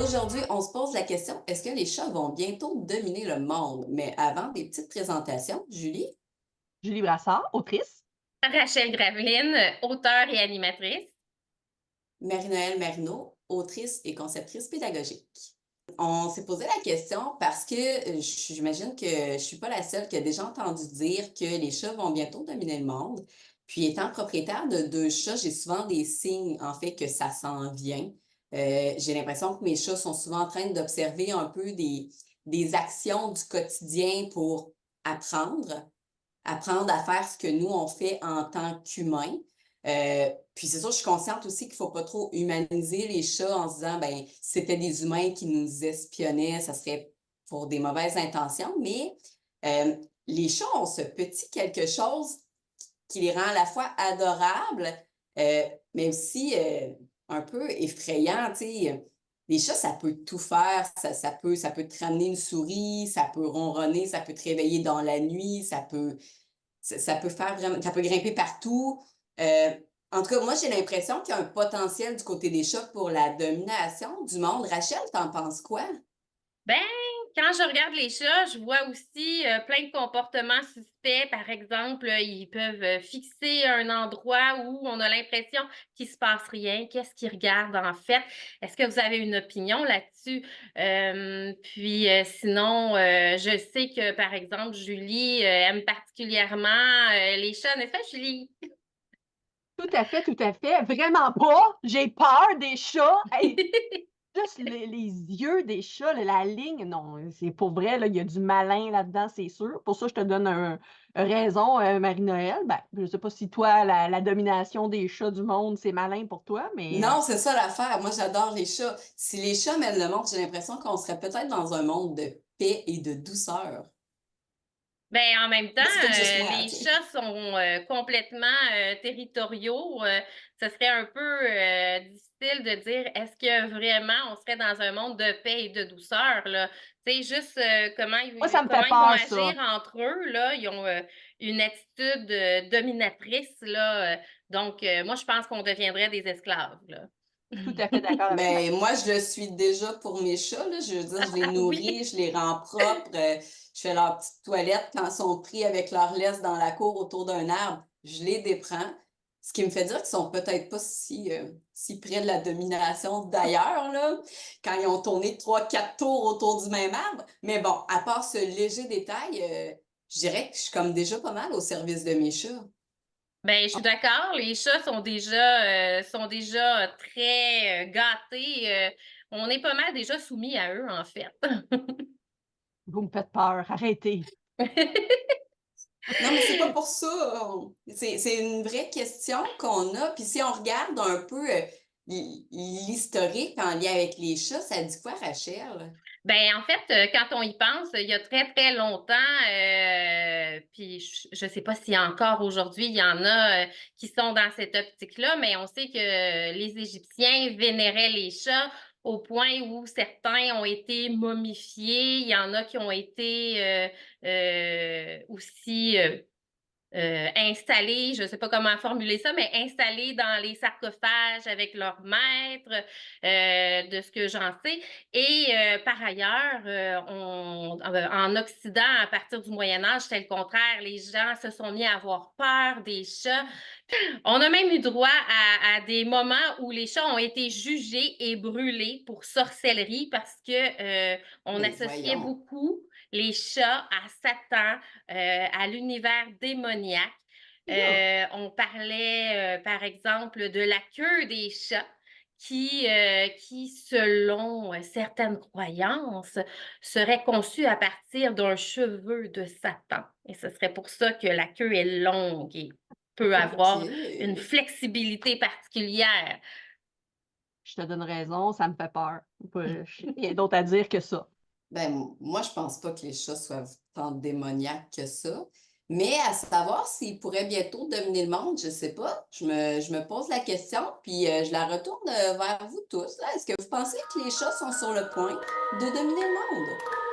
Aujourd'hui, on se pose la question, est-ce que les chats vont bientôt dominer le monde? Mais avant, des petites présentations. Julie, Julie Brassard, autrice. Rachel Graveline, auteure et animatrice. Marie-Noëlle Marino, autrice et conceptrice pédagogique. On s'est posé la question parce que j'imagine que je ne suis pas la seule qui a déjà entendu dire que les chats vont bientôt dominer le monde. Puis étant propriétaire de deux chats, j'ai souvent des signes, en fait, que ça s'en vient. J'ai l'impression que mes chats sont souvent en train d'observer un peu des actions du quotidien pour apprendre, apprendre à faire ce que nous, on fait en tant qu'humains. Puis c'est sûr, je suis consciente aussi qu'il ne faut pas trop humaniser les chats en se disant, ben, si c'était des humains qui nous espionnaient, ça serait pour des mauvaises intentions. Mais euh, les chats ont ce petit quelque chose qui les rend à la fois adorables, mais aussi un peu effrayants. Tu sais. Les chats, ça peut tout faire. Ça peut te ramener une souris, ça peut ronronner, ça peut te réveiller dans la nuit, ça peut faire vraiment, ça peut grimper partout. Euh, En tout cas, moi, j'ai l'impression qu'il y a un potentiel du côté des chats pour la domination du monde. Rachel, t'en penses quoi? Ben, quand je regarde les chats, je vois aussi plein de comportements suspects. Par exemple, ils peuvent fixer un endroit où on a l'impression qu'il se passe rien. Qu'est-ce qu'ils regardent en fait? Est-ce que vous avez une opinion là-dessus? Sinon, je sais que, par exemple, Julie aime particulièrement les chats, n'est-ce pas, Julie? Tout à fait, tout à fait. Vraiment pas. J'ai peur des chats. Hey, juste les yeux des chats, là, la ligne, non, c'est pour vrai, là, il y a du malin là-dedans, c'est sûr. Pour ça, je te donne raison, Marie-Noëlle. Ben, je sais pas si toi, la domination des chats du monde, c'est malin pour toi, mais Non, c'est ça l'affaire. Moi, j'adore les chats. Si les chats mènent le monde, j'ai l'impression qu'on serait peut-être dans un monde de paix et de douceur. Ben, en même temps, Mais c'est peut-être juste moi, les tu sais. chats sont complètement territoriaux. Ce serait un peu difficile de dire est-ce que vraiment on serait dans un monde de paix et de douceur, là? Tu sais, juste moi, ça me comment fait ils vont peur, ça. agir entre eux, là. Ils ont une attitude dominatrice, là. Moi, je pense qu'on deviendrait des esclaves, là. Tout à fait d'accord avec Ben, moi, je le suis déjà pour mes chats, là. Je veux dire, je les nourris, Oui. je les rends propres, je fais leur petite toilette quand ils sont pris avec leur laisse dans la cour autour d'un arbre. Je les déprends. Ce qui me fait dire qu'ils sont peut-être pas si près de la domination d'ailleurs, là, quand ils ont tourné 3, 4 tours autour du même arbre. Mais bon, à part ce léger détail, je dirais que je suis comme déjà pas mal au service de mes chats. Ben, je suis d'accord. Les chats sont déjà très gâtés. On est pas mal déjà soumis à eux, en fait. vous me faites peur. Arrêtez. Non, mais c'est pas pour ça. C'est une vraie question qu'on a. Puis si on regarde un peu l'historique en lien avec les chats, ça dit quoi, Rachel? Ben, en fait, quand on y pense, il y a très, très longtemps, puis je sais pas si encore aujourd'hui, il y en a qui sont dans cette optique-là, mais on sait que les Égyptiens vénéraient les chats au point où certains ont été momifiés. Il y en a qui ont été aussi installés, je ne sais pas comment formuler ça, mais installés dans les sarcophages avec leurs maîtres, de ce que j'en sais. Et par ailleurs, en Occident, à partir du Moyen Âge, c'est le contraire. Les gens se sont mis à avoir peur des chats. On a même eu droit à des moments où les chats ont été jugés et brûlés pour sorcellerie parce que on Ben associait voyons. beaucoup les chats à Satan, à l'univers démoniaque. Là, On parlait, par exemple, de la queue des chats qui, selon certaines croyances, serait conçue à partir d'un cheveu de Satan. Et ce serait pour ça que la queue est longue et peut avoir une OK. flexibilité particulière. je te donne raison, ça me fait peur. Je sais rien d'autre à dire que ça. Ben, moi, je pense pas que les chats soient tant démoniaques que ça. Mais à savoir s'ils pourraient bientôt dominer le monde, je sais pas. Je me pose la question, puis je la retourne vers vous tous, là. Est-ce que vous pensez que les chats sont sur le point de dominer le monde?